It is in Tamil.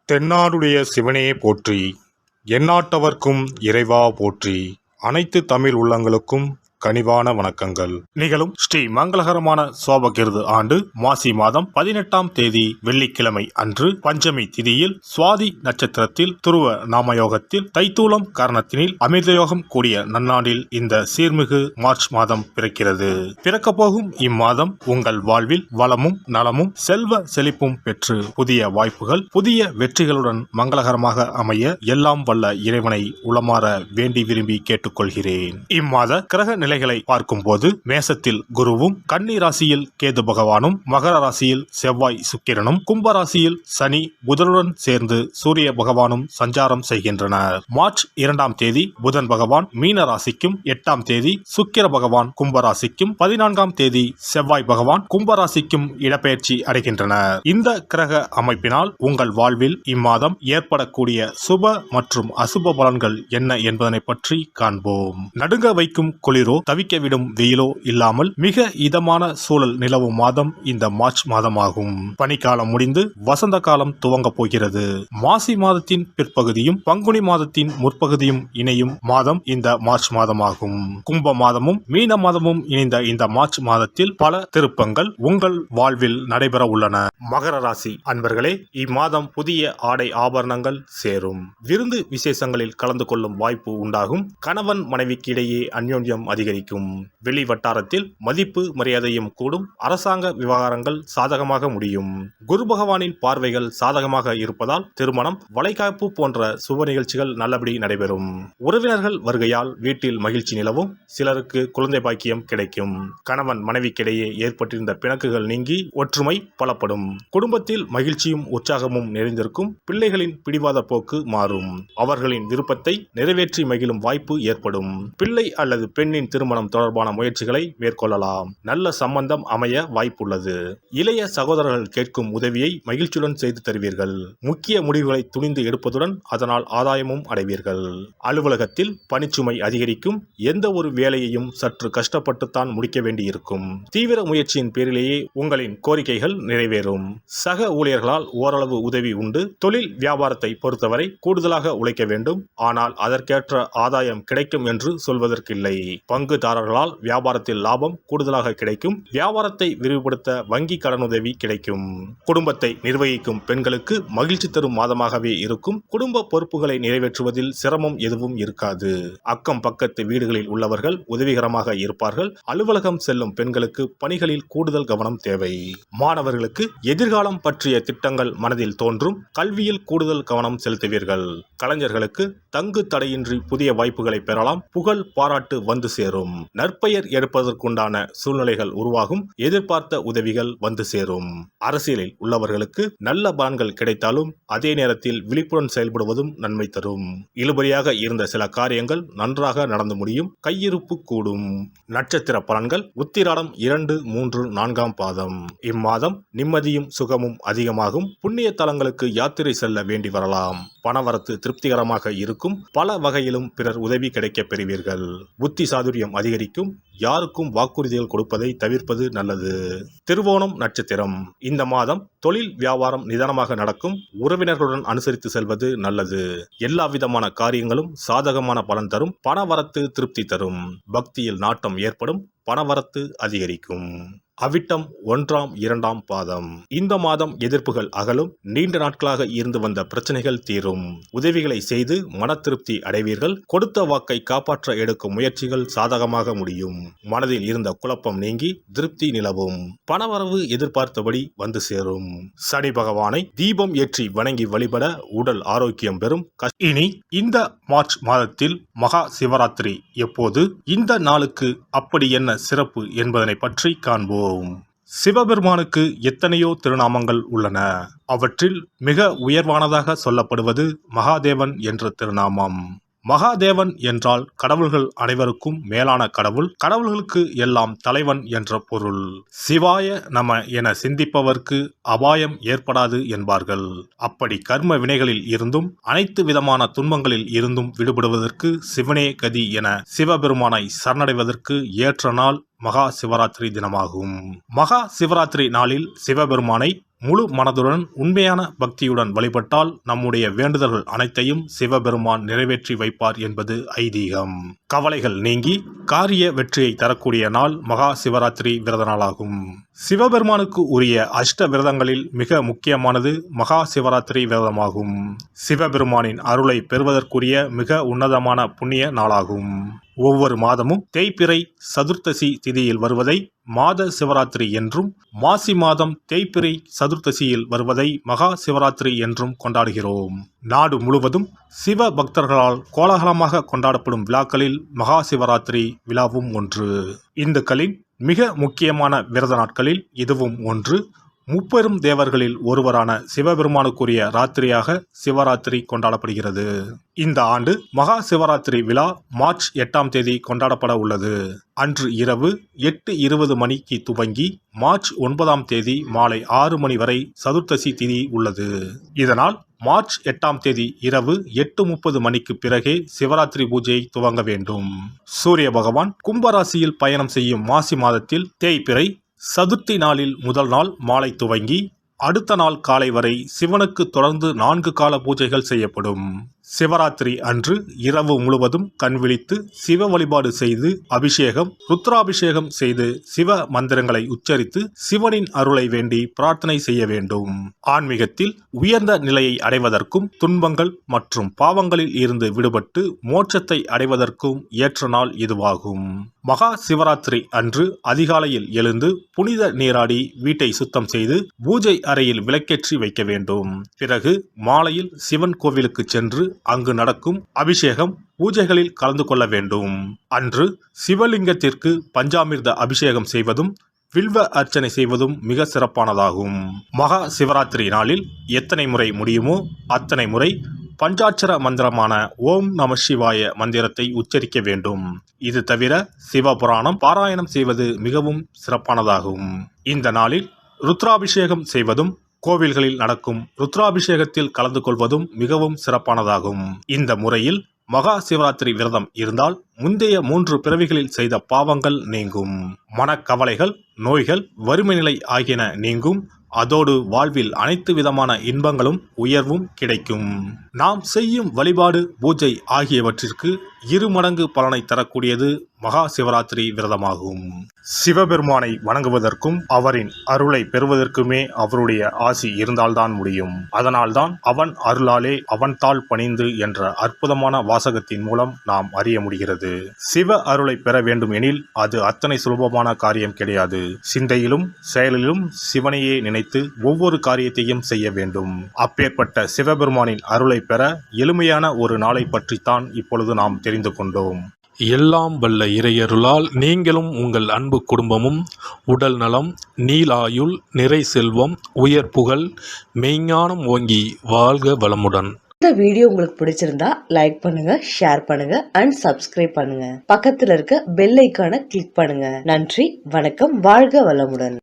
தென்னாடுடைய சிவனே போற்றி, எந்நாட்டவர்க்கும் இறைவா போற்றி. அனைத்து தமிழ் உள்ளங்களுக்கும் கனிவான வணக்கங்கள். நிகழும் ஸ்ரீ மங்களகரமான சோபகிருது ஆண்டு மாசி மாதம் 18ஆம் தேதி வெள்ளிக்கிழமை அன்று பஞ்சமி திதியில் சுவாதி நட்சத்திரத்தில் துருவ நாமயோகத்தில் தைத்தூலம் காரணத்தினில் அமிர்தயோகம் கூடிய நன்னாளில் இந்த சீர்மிகு மார்ச் மாதம் பிறக்கிறது. பிறக்கப் போகும் இம்மாதம் உங்கள் வாழ்வில் வளமும் நலமும் செல்வ செழிப்பும் பெற்று புதிய வாய்ப்புகள் புதிய வெற்றிகளுடன் மங்களகரமாக அமைய எல்லாம் வல்ல இறைவனை உளமாற வேண்டி விரும்பி கேட்டுக்கொள்கிறேன். இம்மாத கிரக நிலைகளை பார்க்கும் போது மேசத்தில் குருவும், கன்னி ராசியில் கேது பகவானும், மகர ராசியில் செவ்வாய் சுக்கிரனும், கும்ப ராசியில் சனி புதனுடன் சேர்ந்து சூரிய பகவானும் சஞ்சாரம் செய்கின்றனர். மார்ச் 2ஆம் தேதி புதன் பகவான் மீன ராசிக்கும், 8ஆம் தேதி சுக்கிர பகவான் கும்ப ராசிக்கும், 14ஆம் தேதி செவ்வாய் பகவான் கும்ப ராசிக்கும் இடப்பெயர்ச்சி அடைகின்றனர். இந்த கிரக அமைப்பினால் உங்கள் வாழ்வில் இம்மாதம் ஏற்படக்கூடிய சுப மற்றும் அசுப பலன்கள் என்ன என்பதனை பற்றி காண்போம். நடுங்க வைக்கும் குளிரோ தவிக்க விடும் வெயிலோ இல்லாமல் மிக இதமான சூழல் நிலவும் மாதம் இந்த மார்ச் மாதமாகும். பனிக்காலம் முடிந்து வசந்த காலம் துவங்க போகிறது. மாசி மாதத்தின் பிற்பகுதியும் பங்குனி மாதத்தின் முற்பகுதியும் இணையும் மாதம் இந்த மார்ச் மாதமாகும். கும்ப மாதமும் மீன மாதமும் இணைந்த இந்த மார்ச் மாதத்தில் பல திருப்பங்கள் உங்கள் வாழ்வில் நடைபெற உள்ளன. மகர ராசி அன்பர்களே, இம்மாதம் புதிய ஆடை ஆபரணங்கள் சேரும். விருந்து விசேஷங்களில் கலந்து கொள்ளும் வாய்ப்பு உண்டாகும். கணவன் மனைவிக்கு இடையே அந்யோன்யம் அதிகரிக்கும். வெளி வட்டாரத்தில் மதிப்பு மரியாதையும் கூடும். அரசாங்க விவகாரங்கள் சாதகமாக முடியும். குரு பகவானின் பார்வைகள் சாதகமாக இருப்பதால் திருமணம், வளைகாப்பு போன்ற சுப நிகழ்ச்சிகள் நல்லபடி நடைபெறும். உறவினர்கள் வருகையால் வீட்டில் மகிழ்ச்சி நிலவும். சிலருக்கு குழந்தை பாக்கியம் கிடைக்கும். கணவன் மனைவிக்கிடையே ஏற்பட்டிருந்த பிணக்குகள் நீங்கி ஒற்றுமை பலப்படும். குடும்பத்தில் மகிழ்ச்சியும் உற்சாகமும் நிறைந்திருக்கும். பிள்ளைகளின் பிடிவாத போக்கு மாறும். அவர்களின் விருப்பத்தை நிறைவேற்றி மகிழும் வாய்ப்பு ஏற்படும். பிள்ளை அல்லது பெண்ணின் திருமணம் தொடர்பான முயற்சிகளை மேற்கொள்ளலாம். நல்ல சம்பந்தம் அமைய வாய்ப்புள்ளது. இளைய சகோதரர்கள் கேட்கும் உதவியை மகிழ்ச்சியுடன் செய்து தருவீர்கள். முக்கிய முடிவுகளை துணிந்து எடுப்பதுடன் அதனால் ஆதாயமும் அடைவீர்கள். அலுவலகத்தில் பணிச்சுமை அதிகரிக்கும். எந்த ஒரு வேலையையும் சற்று கஷ்டப்பட்டுத்தான் முடிக்க வேண்டியிருக்கும். தீவிர முயற்சியின் பேரிலேயே உங்களின் கோரிக்கைகள் நிறைவேறும். சக ஊழியர்களால் ஓரளவு உதவி உண்டு. தொழில் வியாபாரத்தை பொறுத்தவரை கூடுதலாக உழைக்க வேண்டும். ஆனால் அதற்கேற்ற ஆதாயம் கிடைக்கும் என்று சொல்வதற்கில்லை. பங்குதாரர்களால் வியாபாரத்தில் லாபம் கூடுதலாக கிடைக்கும். வியாபாரத்தை விரிவுபடுத்த வங்கி கடனுதவி கிடைக்கும். குடும்பத்தை நிர்வகிக்கும் பெண்களுக்கு மகிழ்ச்சி தரும் மாதமாகவே இருக்கும். குடும்ப பொறுப்புகளை நிறைவேற்றுவதில் சிரமம் எதுவும் இருக்காது. அக்கம் பக்கத்து வீடுகளில் உள்ளவர்கள் உதவிகரமாக இருப்பார்கள். அலுவலகம் செல்லும் பெண்களுக்கு பணிகளில் கூடுதல் கவனம் தேவை. மாணவர்களுக்கு எதிர்காலம் பற்றிய திட்டங்கள் மனதில் தோன்றும். கல்வியில் கூடுதல் கவனம் செலுத்துவீர்கள். கலைஞர்களுக்கு தங்கு தடையின்றி புதிய வாய்ப்புகளை பெறலாம். புகழ் பாராட்டு வந்து சேரும். நற்பெயர் எடுப்பதற்குண்டான சூழ்நிலைகள் உருவாகும். எதிர்பார்த்த உதவிகள் வந்து சேரும். அரசியலில் உள்ளவர்களுக்கு நல்ல பலன்கள் கிடைத்தாலும் அதே நேரத்தில் விழிப்புடன் செயல்படுவதும் நன்மை தரும். இழுபறியாக இருந்த சில காரியங்கள் நன்றாக நடந்து முடியும். கையிருப்பு கூடும். நட்சத்திர பலன்கள் உத்திராடம் 2, 3, 4ஆம் பாதம். இம்மாதம் நிம்மதியும் சுகமும் அதிகமாகும். புண்ணிய தலங்களுக்கு யாத்திரை செல்ல வேண்டி வரலாம். பணவரத்து திருப்திகரமாக இருக்கும். பல வகையிலும் பிறர் உதவி கிடைக்க பெறுவீர்கள். புத்தி சாதுரியம் அதிகரிக்கும். யாருக்கும் வாக்குறுதிகள் கொடுப்பதை தவிர்ப்பது நல்லது. திருவோணம் நட்சத்திரம். இந்த மாதம் தொழில் வியாபாரம் நிதானமாக நடக்கும். உறவினர்களுடன் அனுசரித்து செல்வது நல்லது. எல்லா விதமான காரியங்களும் சாதகமான பலன் தரும். பணவரத்து திருப்தி தரும். பக்தியில் நாட்டம் ஏற்படும். பணவரத்து அதிகரிக்கும். அவிட்டம் 1ஆம் 2ஆம் பாதம். இந்த மாதம் எதிர்ப்புகள் அகலும். நீண்ட நாட்களாக இருந்து வந்த பிரச்சனைகள் தீரும். உதவிகளை செய்து மன திருப்தி அடைவீர்கள். கொடுத்த வாக்கை காப்பாற்ற எடுக்கும் முயற்சிகள் சாதகமாக முடியும். மனதில் இருந்த குழப்பம் நீங்கி திருப்தி நிலவும். பணவரவு எதிர்பார்த்தபடி வந்து சேரும். சனி பகவானை தீபம் ஏற்றி வணங்கி வழிபட உடல் ஆரோக்கியம் பெறும். இனி இந்த மார்ச் மாதத்தில் மகா சிவராத்திரி எப்போது, இந்த நாளுக்கு அப்படி என்ன சிறப்பு என்பதனை பற்றி காண்போம். சிவபெருமானுக்கு எத்தனையோ திருநாமங்கள் உள்ளன. அவற்றில் மிக உயர்வானதாக சொல்லப்படுவது மகாதேவன் என்ற திருநாமம். மகாதேவன் என்றால் கடவுள்கள் அனைவருக்கும் மேலான கடவுள். கடவுள்களுக்கு எல்லாம் தலைவன் என்ற பொருள். சிவாய நம என சிந்திப்பவர்க்கு அபாயம் ஏற்படாது என்பார்கள். அப்படி கர்ம வினைகளில் இருந்தும் அனைத்து விதமான துன்பங்களில் இருந்தும் விடுபடுவதற்கு சிவனே கதி என சிவபெருமானை சரணடைவதற்கு ஏற்ற நாள் மகா சிவராத்திரி தினமாகும். மகா சிவராத்திரி நாளில் சிவபெருமானை முழு மனதுடன் உண்மையான பக்தியுடன் வழிபட்டால் நம்முடைய வேண்டுதல்கள் அனைத்தையும் சிவபெருமான் நிறைவேற்றி வைப்பார் என்பது ஐதீகம். கவலைகள் நீங்கி காரிய வெற்றியை தரக்கூடிய நாள் மகா சிவராத்திரி விரத நாளாகும். சிவபெருமானுக்கு உரிய அஷ்ட விரதங்களில் மிக முக்கியமானது மகா சிவராத்திரி விரதமாகும். சிவபெருமானின் அருளை பெறுவதற்குரிய மிக உன்னதமான புண்ணிய நாளாகும். ஒவ்வொரு மாதமும் தேய்பிறை சதுர்த்தசி திதியில் வருவதை மாத சிவராத்திரி என்றும், மாசி மாதம் தேய்பிறை சதுர்த்தசியில் வருவதை மகா சிவராத்திரி என்றும் கொண்டாடுகிறோம். நாடு முழுவதும் சிவ பக்தர்களால் கோலாகலமாக கொண்டாடப்படும் விழாக்களில் மகா சிவராத்திரி விழாவும் ஒன்று. இந்துக்களின் மிக முக்கியமான விரத நாட்களில் இதுவும் ஒன்று. முப்பெரும் தேவர்களில் ஒருவரான சிவபெருமானுக்குரிய ராத்திரியாக சிவராத்திரி கொண்டாடப்படுகிறது. இந்த ஆண்டு மகா சிவராத்திரி விழா மார்ச் 8ஆம் தேதி கொண்டாடப்பட உள்ளது. அன்று இரவு 8:20 மணிக்கு துவங்கி மார்ச் 9ஆம் தேதி மாலை 6 மணி வரை சதுர்த்தசி திதி உள்ளது. இதனால் மார்ச் 8ஆம் தேதி இரவு 8:30 மணிக்கு பிறகே சிவராத்திரி பூஜை துவங்க வேண்டும். சூரிய பகவான் கும்பராசியில் பயணம் செய்யும் மாசி மாதத்தில் தேய்பிறை சதுர்த்தி நாளில் முதல் நாள் மாலை துவங்கி அடுத்த நாள் காலை வரை சிவனுக்கு தொடர்ந்து 4 கால பூஜைகள் செய்யப்படும். சிவராத்திரி அன்று இரவு முழுவதும் கண் விழித்து சிவ வழிபாடு செய்து அபிஷேகம், ருத்ராபிஷேகம் செய்து சிவ மந்திரங்களை உச்சரித்து சிவனின் அருளை வேண்டி பிரார்த்தனை செய்ய வேண்டும். ஆன்மீகத்தில் உயர்ந்த நிலையை அடைவதற்கும், துன்பங்கள் மற்றும் பாவங்களில் இருந்து விடுபட்டு மோட்சத்தை அடைவதற்கும் ஏற்ற நாள் இதுவாகும். மகா சிவராத்திரி அன்று அதிகாலையில் எழுந்து புனித நீராடி வீட்டை சுத்தம் செய்து பூஜை அறையில் விளக்கேற்றி வைக்க வேண்டும். பிறகு மாலையில் சிவன் கோவிலுக்கு சென்று அங்கு நடக்கும் அபிஷேகம் பூஜைகளில் கலந்து கொள்ள வேண்டும். அன்று சிவலிங்கத்திற்கு பஞ்சாமிர்த அபிஷேகம் செய்வதும் வில்வ அர்ச்சனை செய்வதும் மிக சிறப்பானதாகும். மகா சிவராத்திரி நாளில் எத்தனை முறை முடியுமோ அத்தனை முறை பஞ்சாட்சர மந்திரமான ஓம் நம சிவாய மந்திரத்தை உச்சரிக்க வேண்டும். இது தவிர சிவபுராணம் பாராயணம் செய்வது மிகவும் சிறப்பானதாகும். இந்த நாளில் ருத்ராபிஷேகம் செய்வதும் கோவில்களில் நடக்கும் ருத்ராபிஷேகத்தில் கலந்து கொள்வதும் மிகவும் சிறப்பானதாகும். இந்த முறையில் மகா சிவராத்திரி விரதம் இருந்தால் முந்தைய 3 பிறவிகளில் செய்த பாவங்கள் நீங்கும். மனக்கவலைகள், நோய்கள், வறுமை நிலை ஆகியன நீங்கும். அதோடு வாழ்வில் அனைத்து விதமான இன்பங்களும் உயர்வும் கிடைக்கும். நாம் செய்யும் வழிபாடு, பூஜை ஆகியவற்றிற்கு 2 மடங்கு பலனை தரக்கூடியது மகா சிவராத்திரி விரதமாகும். சிவபெருமானை வணங்குவதற்கும் அவரின் அருளை பெறுவதற்குமே அவருடைய ஆசி இருந்தால்தான் முடியும். அதனால்தான் அவன் அருளாலே அவன் தாள் பணிந்து என்ற அற்புதமான வாசகத்தின் மூலம் நாம் அறிய முடிகிறது. சிவ அருளை பெற வேண்டும் எனில் அது அத்தனை சுலபமான காரியம் கிடையாது. சிந்தையிலும் செயலிலும் சிவனையே நினைத்து ஒவ்வொரு காரியத்தையும் செய்ய வேண்டும். அப்பேற்பட்ட சிவபெருமானின் அருளை பெற எளிமையான ஒரு நாளை பற்றித்தான் இப்பொழுது நாம் தெரிந்து கொண்டோம். எல்லாம் வல்ல இறையருளால் நீங்களும் உங்கள் அன்பு குடும்பமும் உடல் நலம், நீலாயுள், நிறை செல்வம், உயர் புகழ், மெய்ஞானம் ஓங்கி வாழ்க வளமுடன். இந்த வீடியோ உங்களுக்கு பிடிச்சிருந்தா லைக் பண்ணுங்க, ஷேர் பண்ணுங்க அண்ட் சப்ஸ்கிரைப் பண்ணுங்க. பக்கத்துல இருக்க பெல் ஐகானை கிளிக் பண்ணுங்க. நன்றி, வணக்கம், வாழ்க வளமுடன்.